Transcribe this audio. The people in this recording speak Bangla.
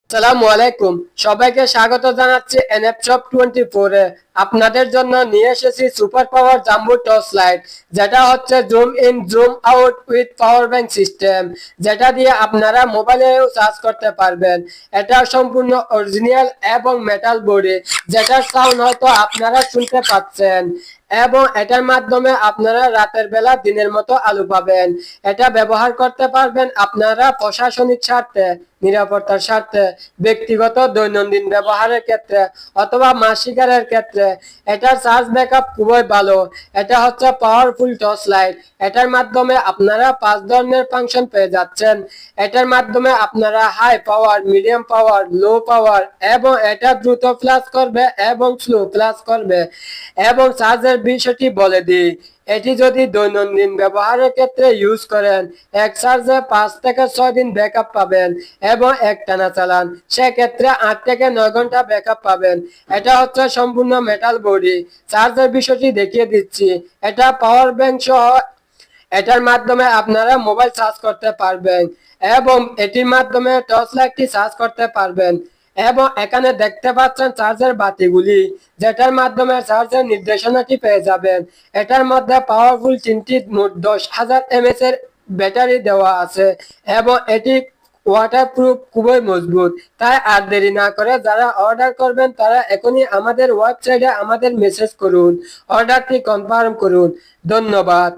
আসসালামু আলাইকুম, সবাইকে স্বাগত জানাচ্ছি এনএফ শপ 24 এ। আপনাদের জন্য নিয়ে এসেছি super power jumbo torch light, যেটা হচ্ছে zoom in zoom out with power bank system, যেটা দিয়ে আপনারা মোবাইলেও চার্জ করতে পারবেন। এটা সম্পূর্ণ অরিজিনাল এবং মেটাল বডি, যেটার সাউন্ড হয়তো আপনারা শুনতে পাচ্ছেন, এবং এটার মাধ্যমে আপনারা রাতের বেলা দিনের মতো আলো পাবেন। এটা ব্যবহার করতে পারবেন আপনারা প্রশাসনিক স্বার্থে, নিরাপত্তার স্বার্থে, ব্যক্তিগত দৈনন্দিন ব্যবহারের ক্ষেত্রে অথবা মাসিকারের ক্ষেত্রে। এটার চার্জ ব্যাকআপ খুবই ভালো। এটা হচ্ছে পাওয়ারফুল টর্চ লাইট। এটার মাধ্যমে আপনারা 5 ধরনের ফাংশন পেয়ে যাচ্ছেন। এটার মাধ্যমে আপনারা হাই পাওয়ার, মিডিয়াম পাওয়ার, লো পাওয়ার, এবং এটা দ্রুত ফ্ল্যাশ করবে এবং স্লো ফ্ল্যাশ করবে। এবং চার্জের বিষয়টি বলে দিই, এটি যদি দৈনন্দিন ব্যবহারের ক্ষেত্রে ইউজ করেন, এক চার্জে 5 থেকে 6 দিন ব্যাকআপ পাবেন, এবং একটানা চালান সেক্ষেত্রে 8 থেকে 9 ঘন্টা ব্যাকআপ পাবেন। এটা হচ্ছে সম্পূর্ণ মেটাল বডি। চার্জের বিষয়টি দেখিয়ে দিচ্ছি। এটা পাওয়ার ব্যাংক সহ এটার মাধ্যমে আপনারা মোবাইল চার্জ করতে পারবেন, এবং এটির মাধ্যমে টর্চ লাইটটি চার্জ করতে পারবেন। এবং এখানে দেখতে পাচ্ছেন চার্জের বাতিগুলি, যেটার মাধ্যমে চার্জের নির্দেশনাটি পেয়ে যাবেন। এটার মধ্যে পাওয়ারফুল 3টি মোট 10,000 mAh এর ব্যাটারি দেওয়া আছে, এবং এটি ওয়াটারপ্রুফ, খুবই মজবুত। তাই আর দেরি না করে যারা অর্ডার করবেন তারা এখনই আমাদের ওয়েবসাইটে আমাদের মেসেজ করুন, অর্ডারটি কনফার্ম করুন। ধন্যবাদ।